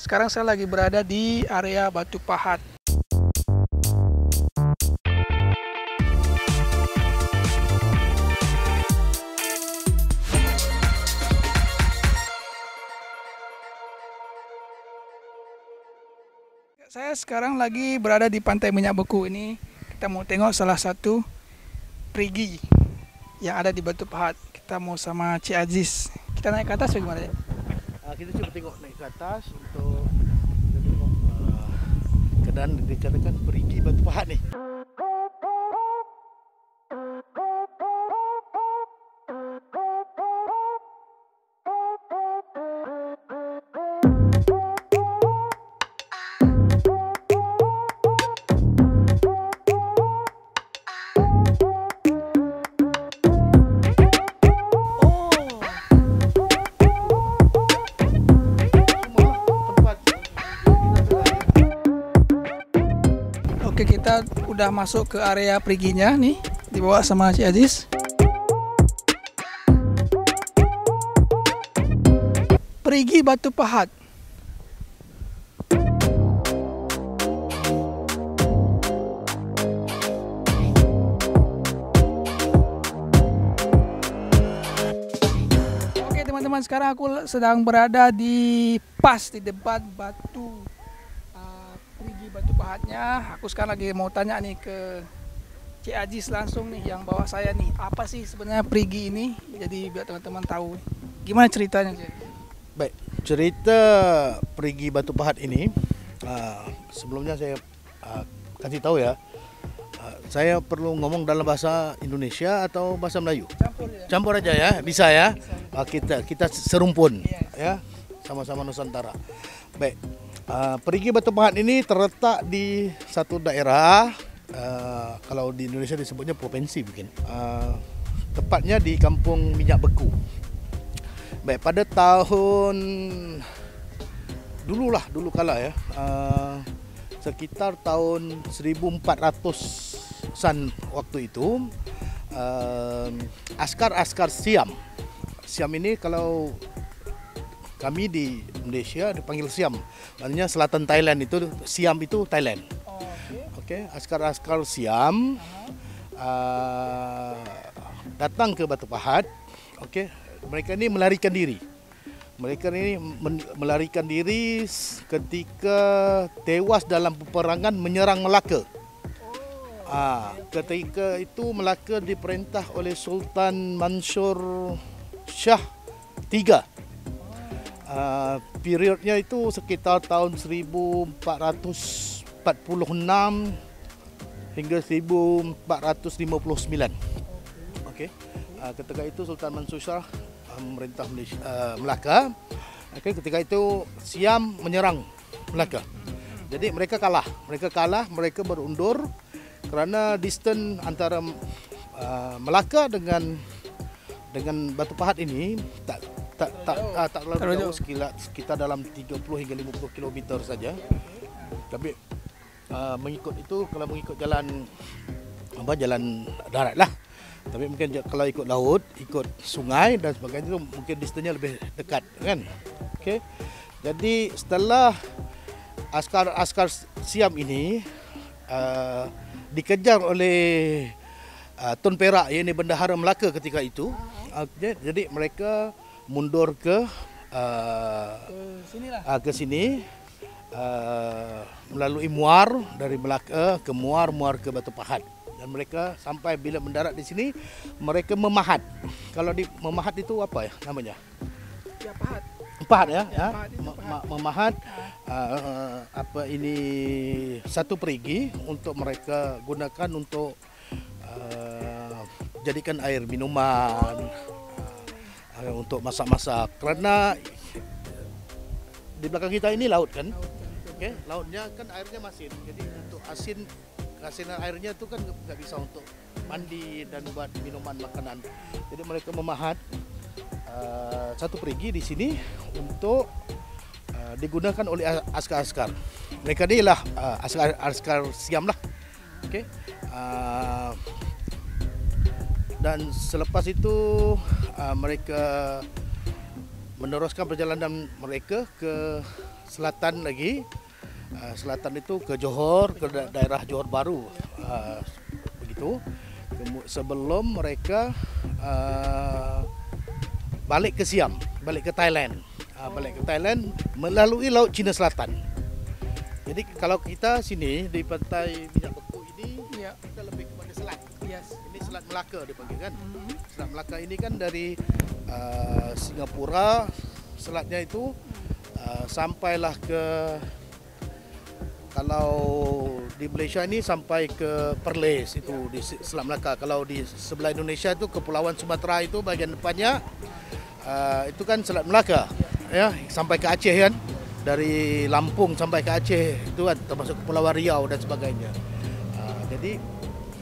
Sekarang saya lagi berada di area Batu Pahat. Saya sekarang lagi berada di Pantai Minyak Beku ini. Kita mau tengok salah satu perigi yang ada di Batu Pahat. Kita mau sama Cik Aziz. Kita naik ke atas bagaimana ya? Kita coba tengok naik ke atas untuk kita tengok keadaan dikatakan perigi Batu Pahat ni. Oke, kita udah masuk ke area periginya nih, dibawa sama Cik Aziz. Perigi Batu Pahat. Oke teman-teman, sekarang aku sedang berada di depan batu perigi Batu Pahatnya. Aku sekarang lagi mau tanya nih ke Cik Aziz langsung nih yang bawa saya nih. Apa sih sebenarnya perigi ini? Jadi biar teman-teman tahu. Gimana ceritanya, Cik? Baik, cerita perigi Batu Pahat ini sebelumnya saya kasih tahu ya. Saya perlu ngomong dalam bahasa Indonesia atau bahasa Melayu? Campur ya. Campur aja ya, bisa ya. Kita serumpun ya, sama-sama Nusantara. Baik. Perigi Batu Pahat ini terletak di satu daerah, kalau di Indonesia disebutnya provinsi mungkin. Tepatnya di Kampung Minyak Beku. Baik, pada tahun dulu kala ya, sekitar tahun 1400-an waktu itu, askar Siam. Siam ini kalau kami di Indonesia dipanggil Siam, artinya selatan Thailand itu Siam itu Thailand. Oke, askar Siam datang ke Batu Pahat. Oke, mereka ini melarikan diri. Mereka ini melarikan diri ketika tewas dalam peperangan menyerang Melaka. Ketika itu Melaka diperintah oleh Sultan Mansur Shah III. Periodnya itu sekitar tahun 1446 hingga 1459. Okey. Ketika itu Sultan Mansur Shah memerintah Melaka. Okey, ketika itu Siam menyerang Melaka. Jadi mereka kalah, mereka berundur kerana distance antara Melaka dengan Batu Pahat ini tak terlalu jauh, sekitar dalam 30 hingga 50 km saja. Tapi mengikut itu, kalau mengikut jalan darat lah. Tapi mungkin kalau ikut laut, ikut sungai dan sebagainya itu mungkin distance-nya lebih dekat kan. Okey. Jadi setelah askar Siam ini dikejar oleh Tun Perak, yang ini bendahara Melaka ketika itu. Jadi mereka mundur ke sini melalui Muar, dari Melaka ke Muar ke Batu Pahat, dan mereka sampai bila mendarat di sini mereka memahat. Kalau di memahat itu apa ya namanya? Ya, pahat. Pahat ya, memahat apa ini satu perigi untuk mereka gunakan untuk jadikan air minuman, untuk masak-masak. Kerana di belakang kita ini laut kan, okay? Lautnya kan airnya masin, jadi untuk asinan airnya itu kan nggak bisa untuk mandi dan buat minuman makanan. Jadi mereka memahat satu perigi di sini untuk digunakan oleh askar-askar. Mereka ni lah askar Siam lah, okay? Dan selepas itu mereka meneruskan perjalanan mereka ke selatan lagi. Selatan itu ke Johor, ke daerah Johor Baru, begitu. Sebelum mereka balik ke Siam, balik ke Thailand, melalui Laut Cina Selatan. Jadi kalau kita sini di pantai Minyak Beku ini, Ya. kita lebih kepada selat. Yes. Ini Selat Melaka dipanggil kan. Selat Melaka ini kan dari Singapura, selatnya itu sampailah ke, kalau di Malaysia ini sampai ke Perlis itu di Selat Melaka. Kalau di sebelah Indonesia itu Kepulauan Sumatera itu bagian depannya itu kan Selat Melaka, ya, sampai ke Aceh kan. Dari Lampung sampai ke Aceh itu kan termasuk Kepulauan Riau dan sebagainya. Jadi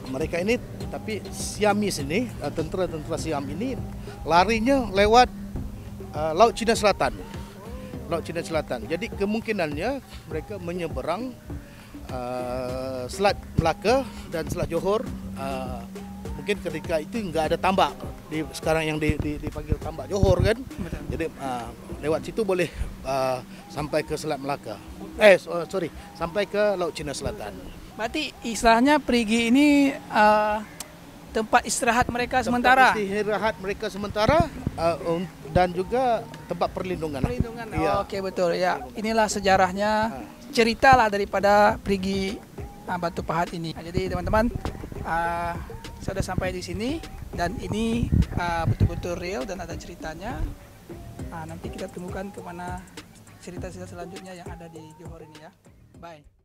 mereka ini, tapi Siamis ini, tentera-tentera Siam ini larinya lewat Laut Cina Selatan. Laut Cina Selatan. Jadi kemungkinannya mereka menyeberang Selat Melaka dan Selat Johor. Mungkin ketika itu nggak ada tambak, sekarang yang dipanggil tambak Johor kan. Betul. Jadi lewat situ boleh sampai ke Selat Melaka. Sampai ke Laut Cina Selatan. Berarti istilahnya perigi ini tempat istirahat mereka sementara. Tempat istirahat mereka sementara dan juga tempat perlindungan. Perlindungan. Iya. Oke, betul ya. Inilah sejarahnya, cerita lah daripada perigi Batu Pahat ini. Nah, jadi teman-teman, saya sudah sampai di sini dan ini betul-betul real dan ada ceritanya. Nanti kita temukan kemana cerita-cerita selanjutnya yang ada di Johor ini ya. Bye.